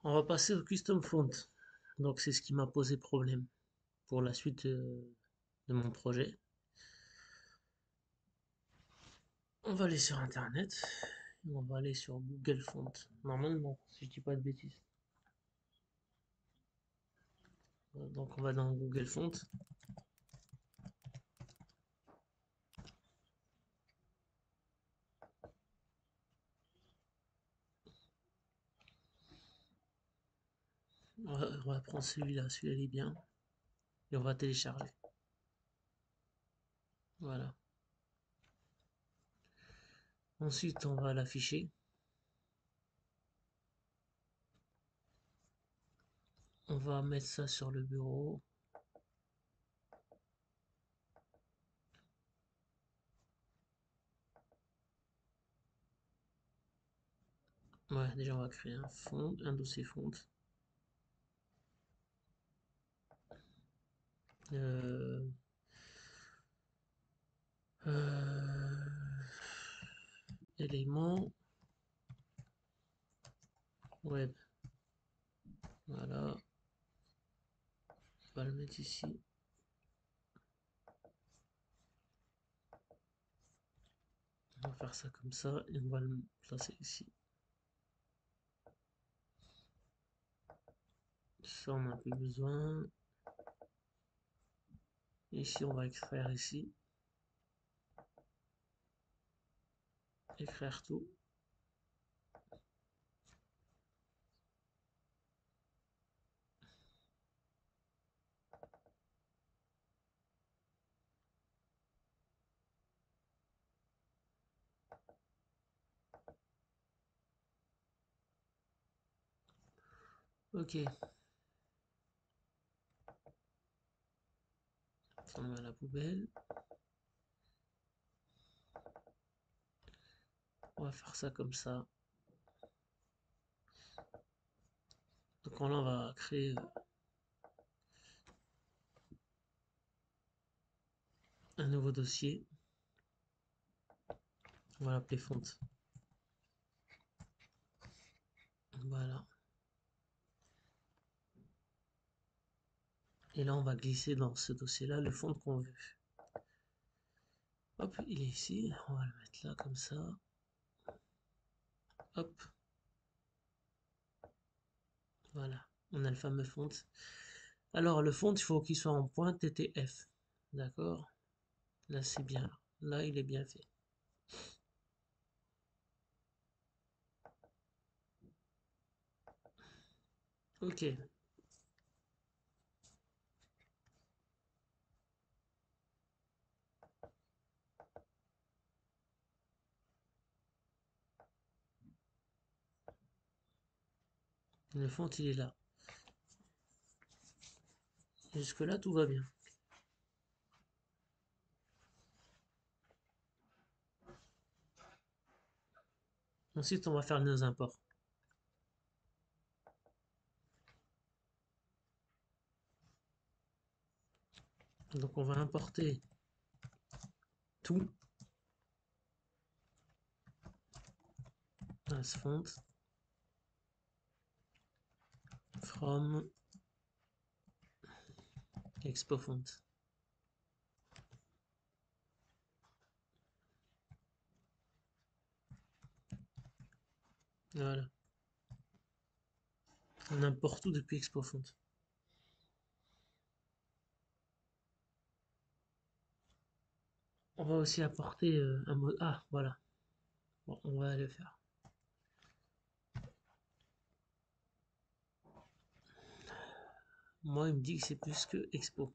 On va passer au custom font. Donc c'est ce qui m'a posé problème pour la suite de mon projet. On va aller sur internet. On va aller sur Google Font. Normalement, si je dis pas de bêtises. Donc on va dans Google Font. On va prendre celui-là, celui-là il est bien. Et on va télécharger. Voilà. Ensuite on va l'afficher. On va mettre ça sur le bureau. Ouais, déjà on va créer un font, un dossier font. Euh, euh, éléments web. Voilà. On va le mettre ici. On va faire ça comme ça et on va le placer ici. Ça, on n'a plus besoin. Ici, on va extraire ici. Extraire tout. Ok. Ça, on met à la poubelle. On va faire ça comme ça. Donc là, on va créer un nouveau dossier. On va l'appeler font. Voilà. Et là, on va glisser dans ce dossier-là le font qu'on veut. Hop, il est ici. On va le mettre là comme ça. Hop. Voilà. On a le fameux font. Alors, le font, il faut qu'il soit en point TTF. D'accord? Là, c'est bien. Là, il est bien fait. Ok. Le font, il est là. Jusque-là, tout va bien. Ensuite, on va faire nos imports. Donc, on va importer tout as font from expo font. Voilà. On importe tout depuis expo font. On va aussi apporter un mot. Ah, voilà. Bon, on va le faire. Moi, il me dit que c'est plus que expo.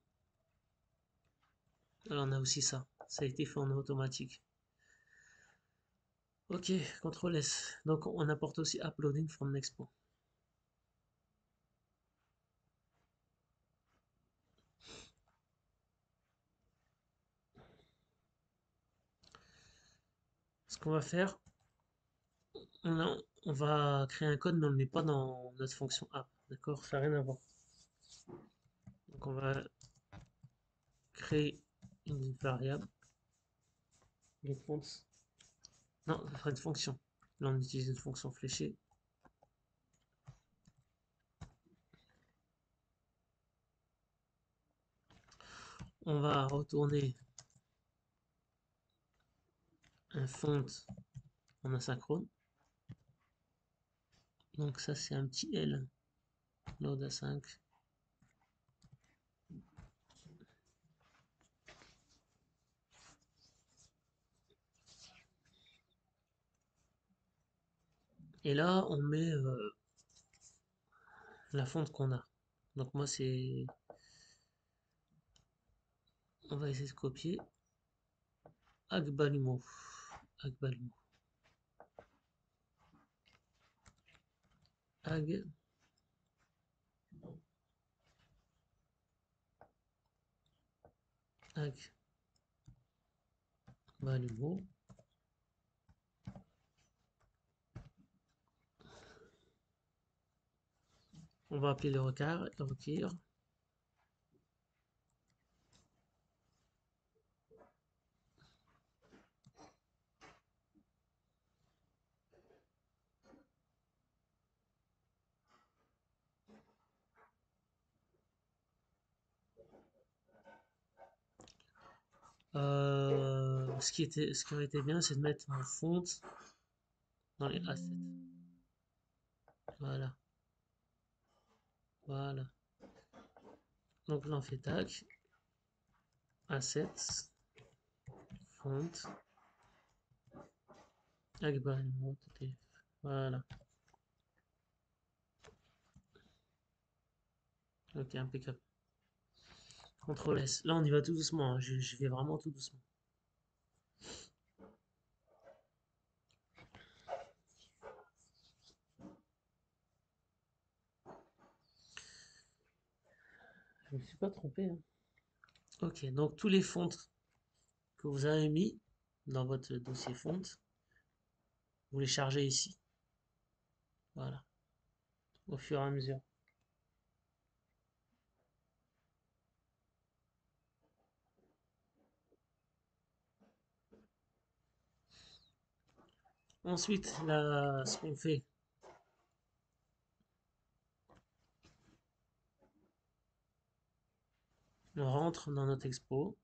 Alors, on a aussi ça. Ça a été fait en automatique. Ok, CTRL S. Donc, on apporte aussi uploading from expo. Ce qu'on va faire, on va créer un code, mais on ne le met pas dans notre fonction app. D'accord? Ça n'a rien à voir. Donc, on va créer une variable. Response. Non, ça sera une fonction. Là, on utilise une fonction fléchée. on va retourner un font en asynchrone. Donc ça c'est un petit L, load async. Et là on met la fonte qu'on a. Donc moi c'est, on va essayer de copier Agbalumo. Agbalumo. Ag. Agbalumo. On va appeler le require. Ce qui aurait été bien, c'est de mettre un font dans les assets. Voilà. Voilà. Donc là, on fait tag, assets, font, Agbalumo, voilà. Ok, impeccable. CTRL S. Là, on y va tout doucement, hein. Je vais vraiment tout doucement. Je me suis pas trompé, hein. Ok, donc tous les fonts que vous avez mis dans votre dossier font, vous les chargez ici. Voilà, au fur et à mesure. Ensuite, là, ce qu'on fait, on rentre dans notre expo.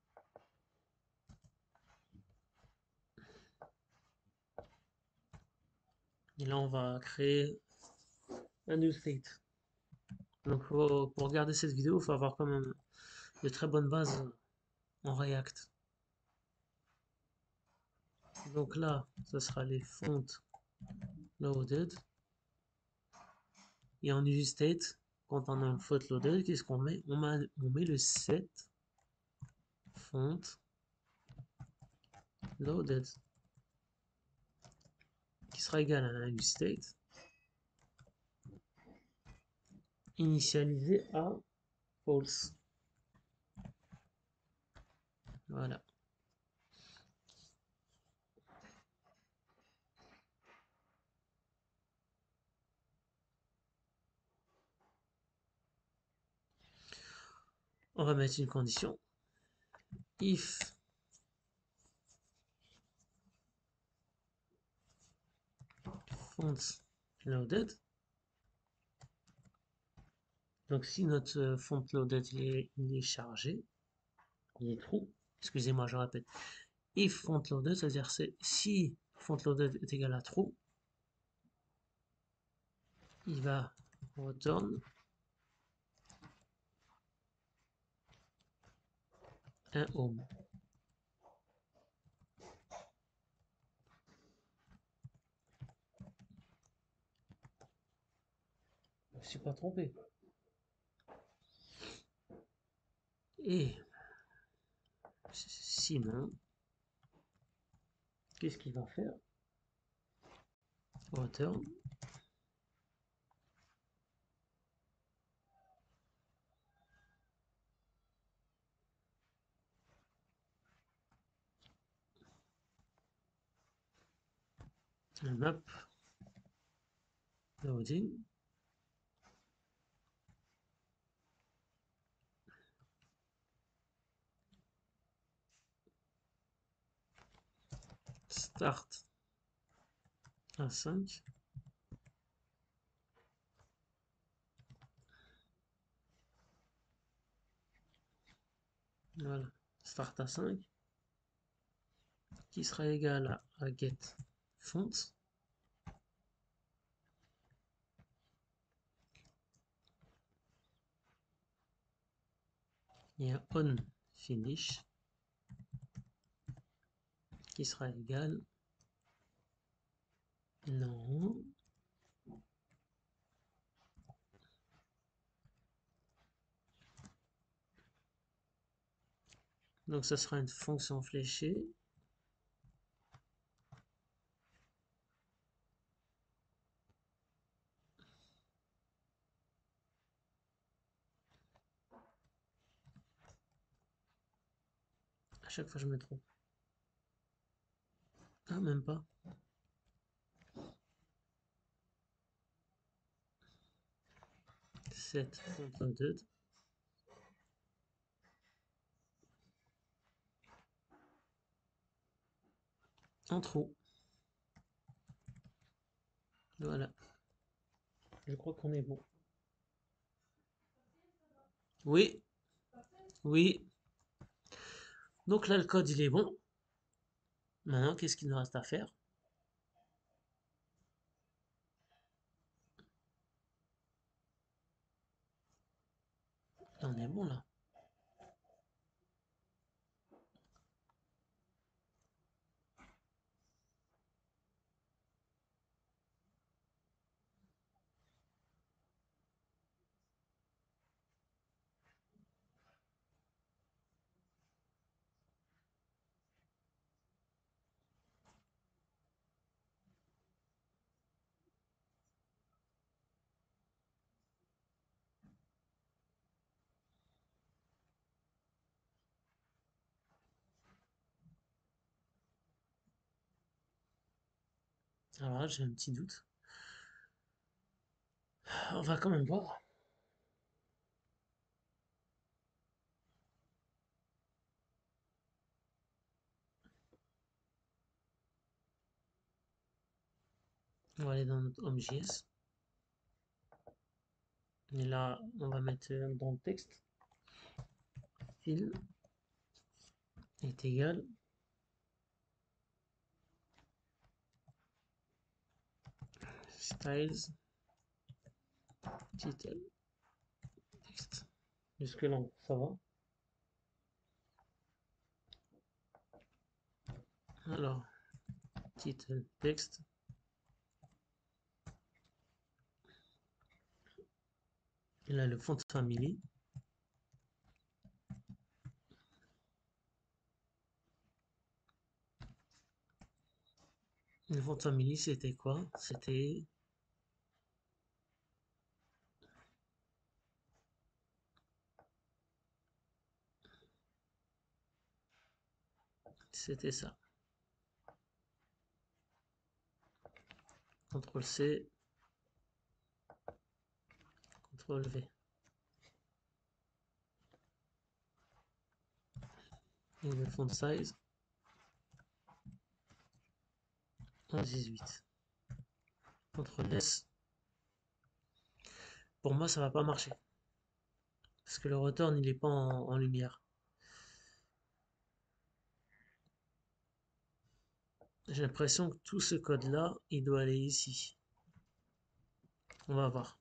Et là, on va créer un new state. Donc, pour regarder cette vidéo, il faut avoir quand même de très bonnes bases en React. Donc là, ce sera les fonts loaded. Et en new state, quand on a une faute loaded, qu'est-ce qu'on met? On met le set font loaded qui sera égal à un useState initialisé à false. Voilà. On va mettre une condition. If fonts loaded. Donc si notre font loaded il est chargé, il est true. Excusez-moi, je répète. If font loaded, c'est-à-dire si font loaded est égal à true, il va return un home. Je ne me suis pas trompé. Et sinon, qu'est-ce qu'il va faire? Return un map loading start à 5. Voilà. start à 5 qui sera égal à get font. Et un on finish qui sera égal non. Donc ça sera une fonction fléchée. À chaque fois je me trompe. Ah, même pas. Set font en trou. Voilà. Je crois qu'on est bon. Oui, oui. Donc là, le code, il est bon. Maintenant, qu'est-ce qu'il nous reste à faire? On est bon là. Alors là, j'ai un petit doute. On va quand même voir. On va aller dans notre home.js. Et là, on va mettre dans le texte fill est égal styles title text. Jusque là, ça va. Alors, title text. Et là, le font family. Le font family, c'était quoi? C'était ça. CTRL-C, CTRL-V. Et le font size en 18. CTRL-S. Pour moi, ça va pas marcher. Parce que le return, il est pas en lumière. J'ai l'impression que tout ce code-là, il doit aller ici. On va voir.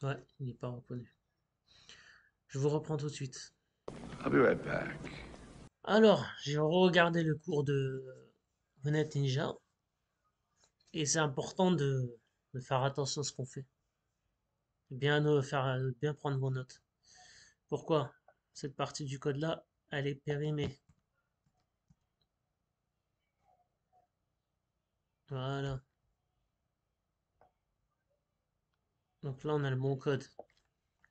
Ouais, il n'est pas reconnu. Je vous reprends tout de suite. I'll be right back. Alors, j'ai regardé le cours de Honnête Ninja. Et c'est important de faire attention à ce qu'on fait. Bien prendre vos notes. Pourquoi? Cette partie du code-là, elle est périmée. Voilà. Donc là, on a le bon code.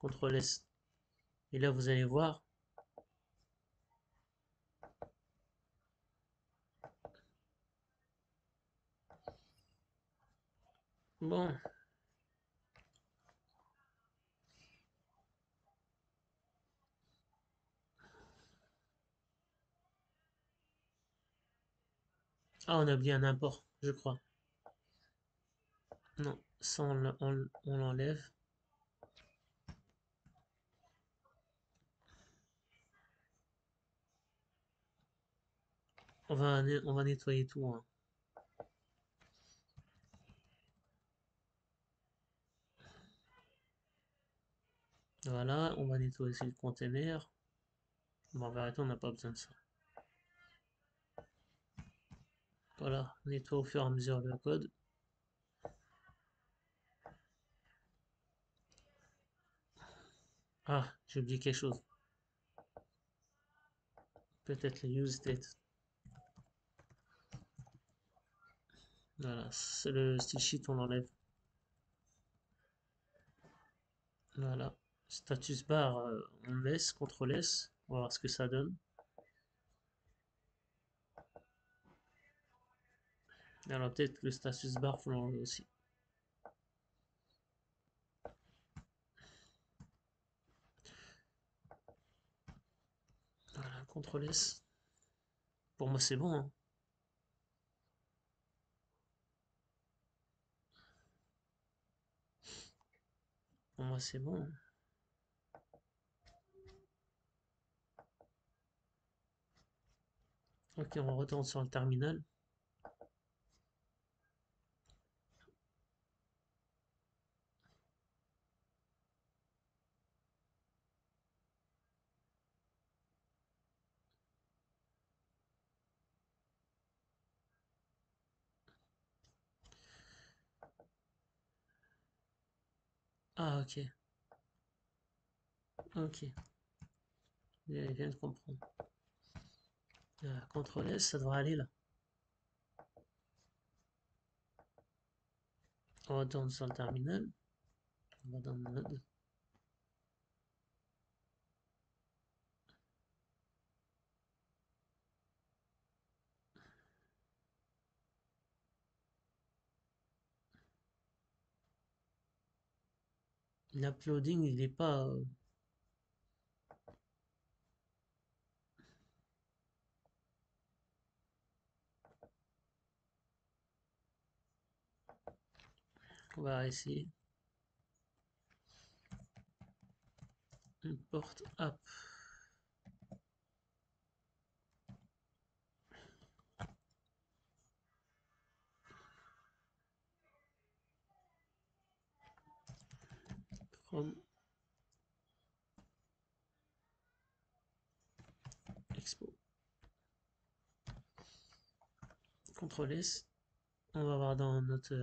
CTRL-S. Et là, vous allez voir. Bon. Ah, on a oublié un import, je crois. Non, ça on l'enlève. On va nettoyer tout, hein. Voilà, on va nettoyer aussi le container. Bon, en vérité, on n'a pas besoin de ça. Voilà, on nettoie au fur et à mesure le code. Ah, j'ai oublié quelque chose. Peut-être le use state. Voilà, c'est le style sheet, on l'enlève. Voilà. Status bar, on laisse, CTRL S. On va voir ce que ça donne. Alors peut-être que le status bar, faut l'enlever aussi. Voilà, CTRL S. Pour moi, c'est bon, hein. Pour moi, c'est bon, hein. Ok, on retourne sur le terminal. Ah, ok. Ok. Je viens de comprendre. CTRL S, ça devrait aller là. On retourne sur le terminal. On va dans Node. L'uploading, il n'est pas. On va essayer. Import app. From Expo. CTRL S. On va voir dans notre.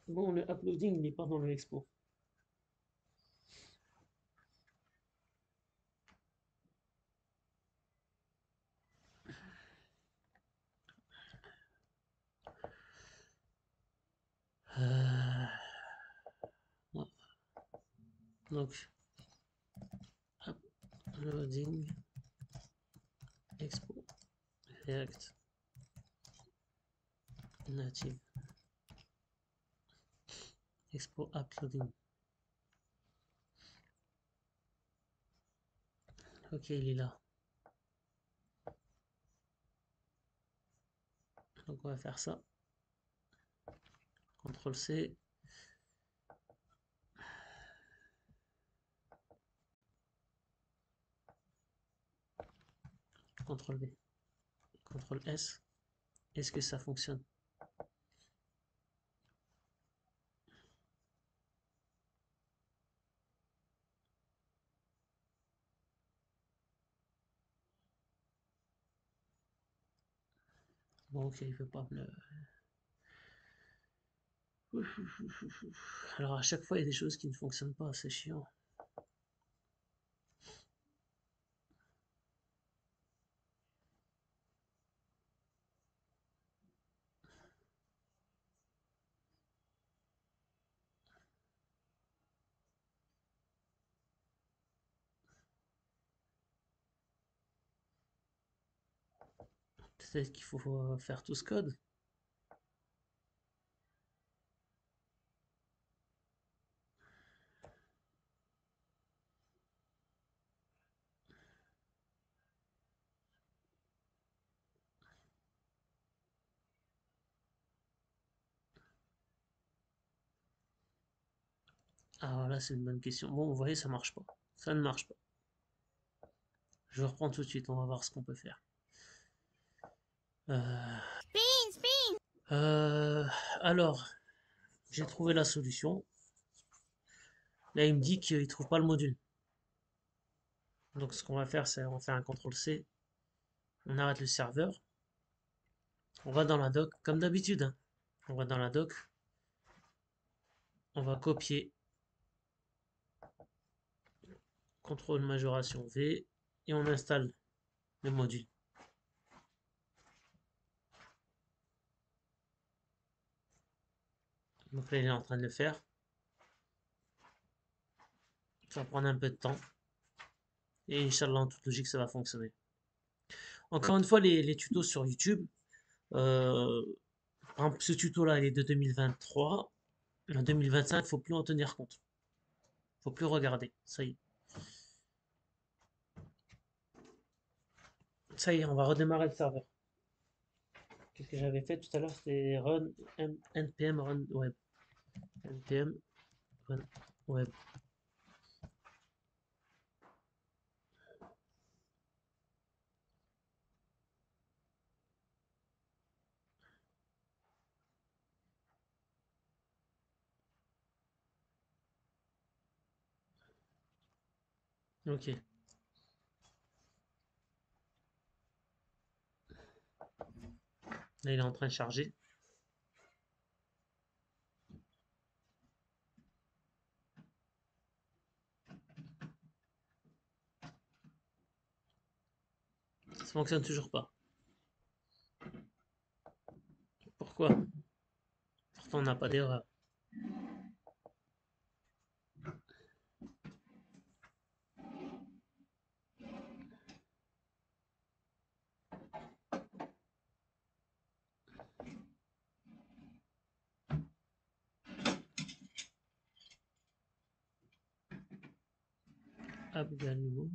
Bon, le uploading n'est pas dans le expo. Euh, non. Donc, uploading expo React native expo uploading. Ok, il est là. Donc on va faire ça. CTRL C. CTRL V. CTRL S. Est-ce que ça fonctionne? Bon, ok, il veut pas me le. Alors à chaque fois, il y a des choses qui ne fonctionnent pas, c'est chiant. Peut-être qu'il faut faire tout ce code. Alors là, c'est une bonne question. Bon, vous voyez, ça marche pas. Ça ne marche pas. Je reprends tout de suite, on va voir ce qu'on peut faire. Euh, euh, alors, j'ai trouvé la solution. Là, il me dit qu'il trouve pas le module. Donc, ce qu'on va faire, c'est on va faire un CTRL-C. On arrête le serveur. On va dans la doc, comme d'habitude, hein. On va dans la doc. On va copier. CTRL majoration V. Et on installe le module. Donc là, il est en train de le faire. Ça va prendre un peu de temps. Et Inch'Allah, en toute logique, ça va fonctionner. Encore une fois, les tutos sur YouTube. euh, Par exemple, ce tuto-là, il est de 2023. En 2025, il ne faut plus en tenir compte. Il ne faut plus regarder. Ça y est. Ça y est, on va redémarrer le serveur. Qu'est-ce que j'avais fait tout à l'heure? C'était run npm run web. npm run web. Ok. Là, il est en train de charger. Ça fonctionne toujours pas. Pourquoi? Pourtant, on n'a pas d'erreur. Abgalou.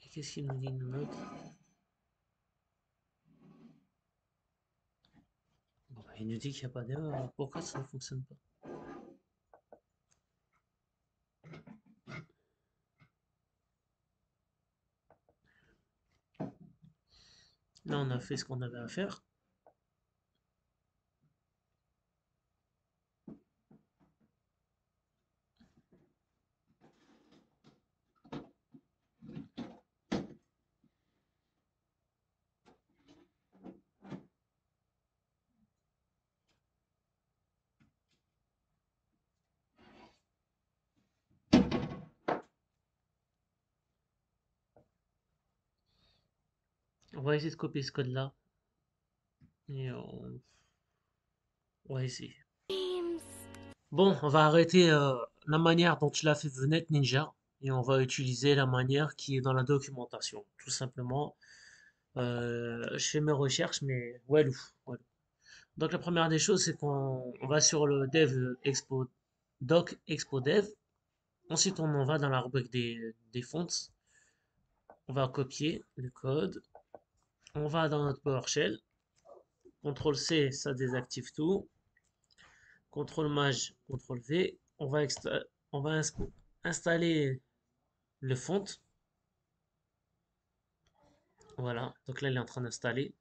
Et qu'est-ce qu'il nous dit de notre? Bon, bah, il nous dit qu'il n'y a pas d'erreur. Alors pourquoi ça ne fonctionne pas? Là, on a fait ce qu'on avait à faire. On va essayer de copier ce code-là. Et on va essayer. Bon, on va arrêter la manière dont tu l'as fait venir Ninja et on va utiliser la manière qui est dans la documentation. Tout simplement, je fais mes recherches, mais walou, walou. Donc la première des choses, c'est qu'on va sur le dev expo, doc expo dev. Ensuite, on en va dans la rubrique des fonts. On va copier le code. On va dans notre PowerShell. CTRL-C, ça désactive tout. CTRL-MAJ, CTRL-V. On va installer le font. Voilà, donc là il est en train d'installer.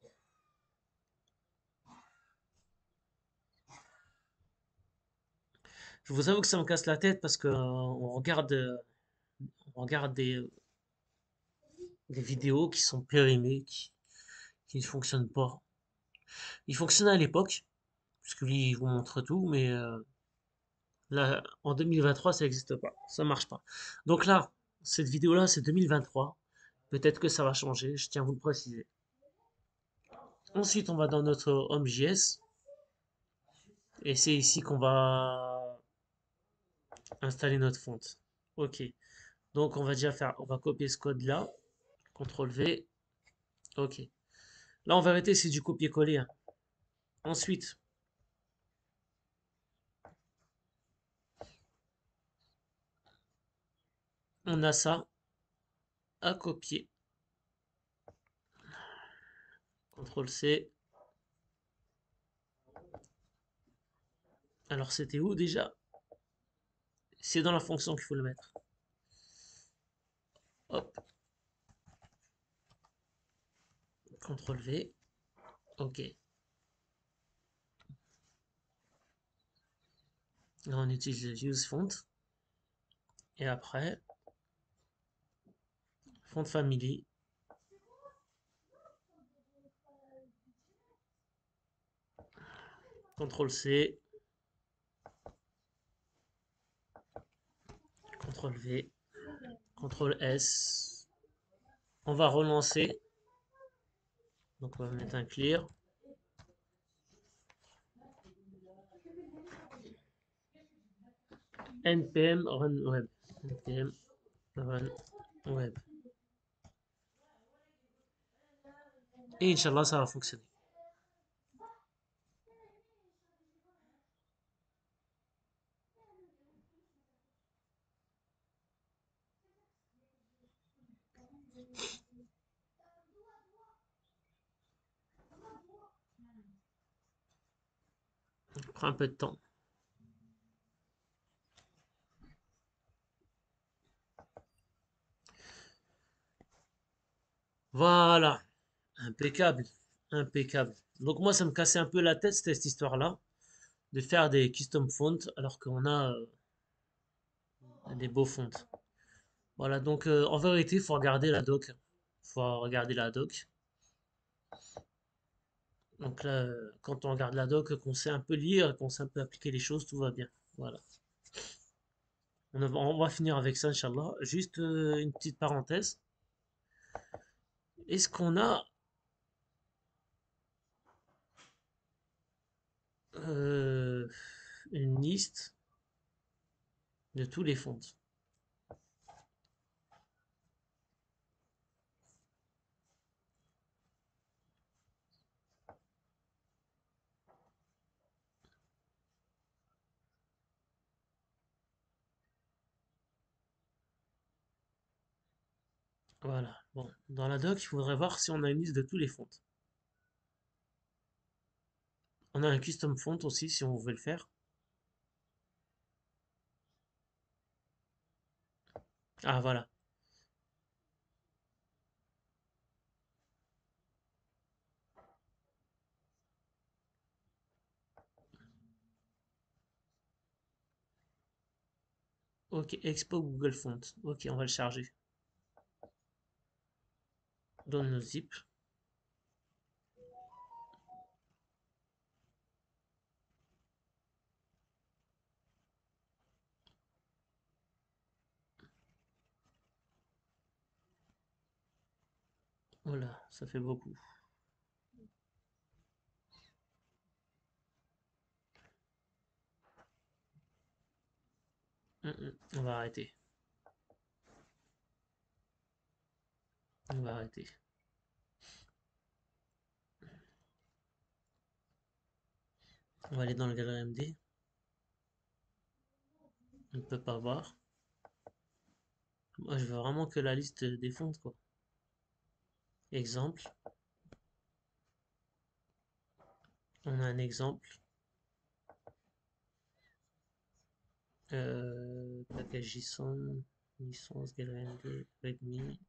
Je vous avoue que ça me casse la tête parce que on regarde des vidéos qui sont périmées, qui ne fonctionnent pas. Ils fonctionnaient à l'époque, puisque lui il vous montre tout, mais là en 2023 ça n'existe pas, ça marche pas. Donc là, cette vidéo-là c'est 2023. Peut-être que ça va changer, je tiens à vous le préciser. Ensuite, on va dans notre home.js et c'est ici qu'on va installer notre fonte. Ok. Donc on va déjà faire, on va copier ce code là, CTRL V, ok. Là en vérité c'est du copier-coller, hein. Ensuite, on a ça à copier. CTRL C. Alors c'était où déjà? C'est dans la fonction qu'il faut le mettre. Hop. CTRL V. OK. Là, on utilise le use font. Et après, font family. CTRL C. CTRL V. CTRL S. On va relancer. Donc on va mettre un clear. npm run web. npm run web. Et Inch'Allah, ça va fonctionner. Ça prend un peu de temps. Voilà. Impeccable. Impeccable. Donc moi, ça me cassait un peu la tête, cette histoire-là, de faire des custom fonts, alors qu'on a des beaux fonts. Voilà, donc en vérité, il faut regarder la doc. Faut regarder la doc. Donc là, quand on regarde la doc, qu'on sait un peu lire, qu'on sait un peu appliquer les choses, tout va bien. Voilà. On va finir avec ça, Inch'Allah. Juste une petite parenthèse. Est-ce qu'on a euh, une liste de tous les fonts? Voilà. Bon, dans la doc, il faudrait voir si on a une liste de tous les fonts. On a un custom font aussi, si on veut le faire. Ah, voilà. Ok, Expo Google Font. Ok, on va le charger. Donne le zip. Voilà, ça fait beaucoup. On va arrêter. On va arrêter. On va aller dans le galerie MD. On ne peut pas voir. Moi, je veux vraiment que la liste des fonts, quoi. Exemple. On a un exemple. Package JSON, licence, galerie MD, Redmi.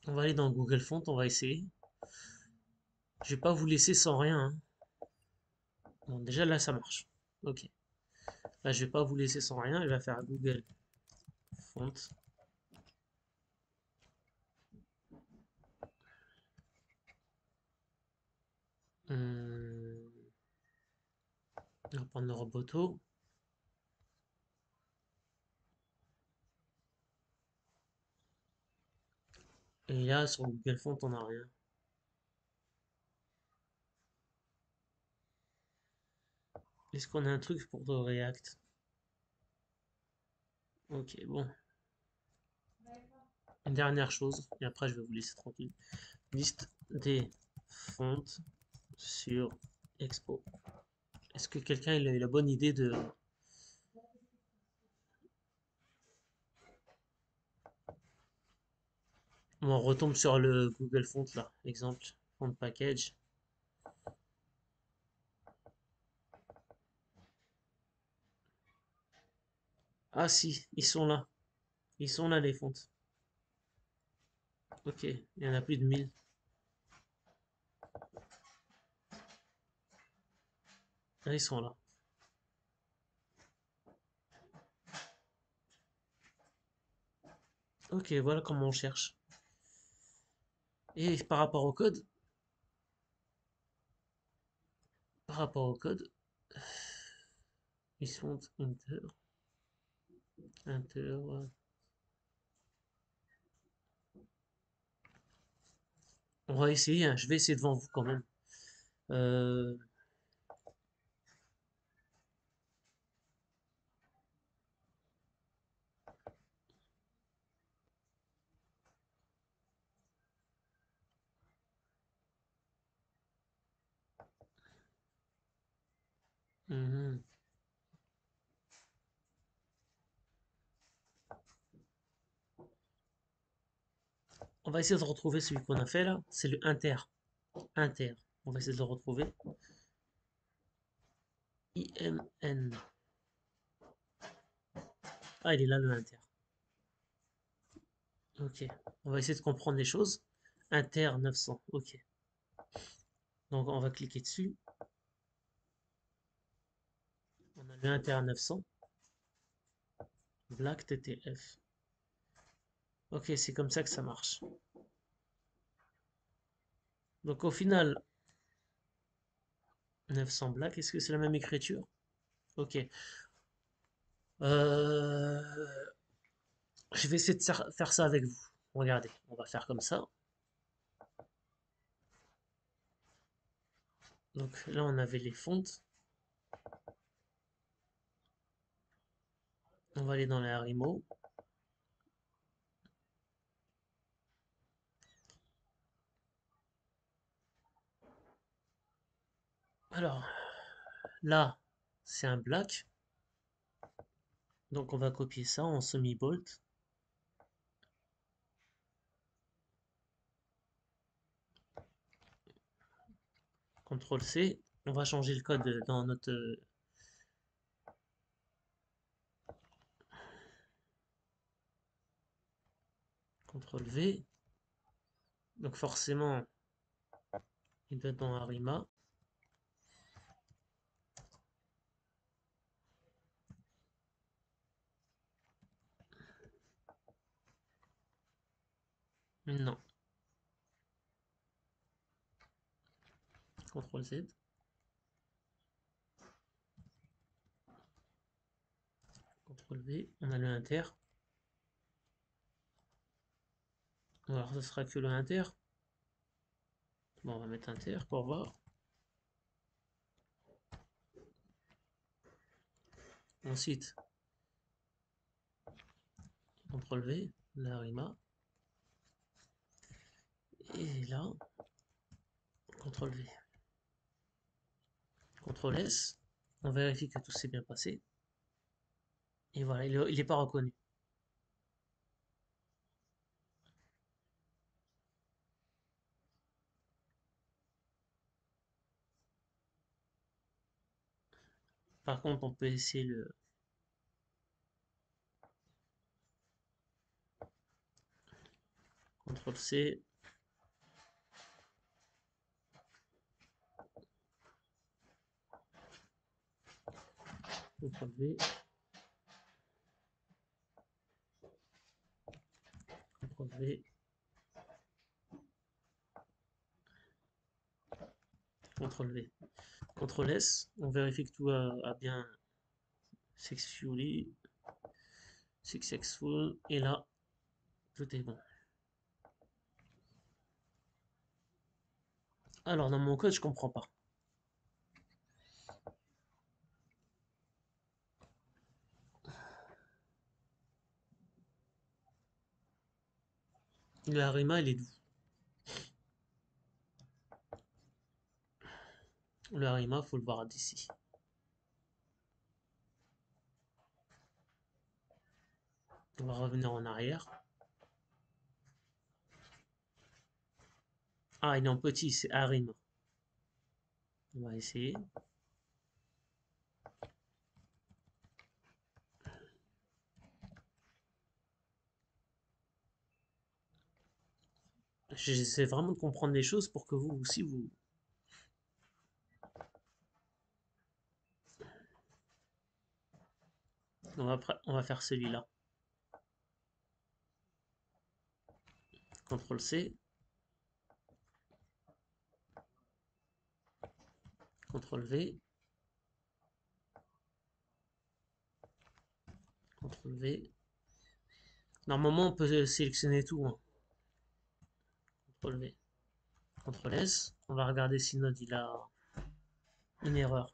On va aller dans Google Font, on va essayer. Je vais pas vous laisser sans rien, hein. Bon, déjà là, ça marche. Ok. Là, je vais pas vous laisser sans rien. Je vais faire Google Font. On va prendre le Roboto. Et là, sur Google Font, on n'a rien. Est-ce qu'on a un truc pour React? Ok, bon. Une dernière chose, et après je vais vous laisser tranquille. Liste des font sur Expo. Est-ce que quelqu'un a eu la bonne idée de... On retombe sur le Google Font là, exemple, Font Package. Ah si, ils sont là. Ils sont là les fontes. Ok, il y en a plus de 1000. Ah, ils sont là. Ok, voilà comment on cherche. Et par rapport au code, ils sont inter. On va essayer, hein, je vais essayer devant vous quand même. Euh, mhm. On va essayer de retrouver celui qu'on a fait là. C'est le inter. Inter. On va essayer de le retrouver. IMN. Ah, il est là le inter. Ok. On va essayer de comprendre les choses. Inter 900. Ok. Donc on va cliquer dessus. On a le inter 900. Black TTF. Ok, c'est comme ça que ça marche. Donc au final, 900 black, est-ce que c'est la même écriture? Ok. Euh, je vais essayer de faire ça avec vous. Regardez, on va faire comme ça. Donc là, on avait les fontes. On va aller dans la RIMO. Alors, là, c'est un black. Donc on va copier ça en semi-bolt. CTRL C. On va changer le code dans notre... CTRL V. Donc forcément, il doit être dans Arima. Non. CTRL Z. CTRL V. On a le inter. Alors, ce sera que le inter. Bon, on va mettre inter pour voir. Ensuite, CTRL V, la RIMA. Et là, CTRL V. CTRL S. On vérifie que tout s'est bien passé. Et voilà, il n'est pas reconnu. Par contre, on peut essayer le CTRL C. CTRL V. CTRL V. CTRL V. CTRL S. On vérifie que tout a bien successful. Et là, tout est bon. Alors, dans mon code, je comprends pas. Le Arima, il est d'où? Le Arima, faut le voir d'ici. On va revenir en arrière. Ah, il est en petit, c'est Arima. On va essayer. J'essaie vraiment de comprendre les choses pour que vous aussi vous. On va faire celui-là. CTRL C. CTRL V. CTRL V. Normalement, on peut sélectionner tout. Hein. CTRL V. CTRL S. On va regarder si Node il a une erreur.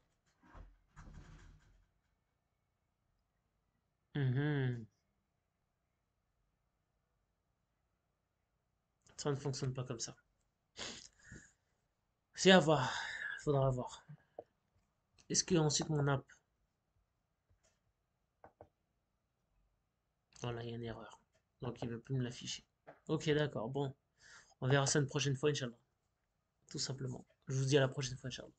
Ça ne fonctionne pas comme ça. C'est à voir. Il faudra voir. Est-ce que ensuite mon app. Voilà, il y a une erreur. Donc il ne veut plus me l'afficher. Ok, d'accord. Bon. On verra ça une prochaine fois, Inch'Allah. Tout simplement. Je vous dis à la prochaine fois, Inch'Allah.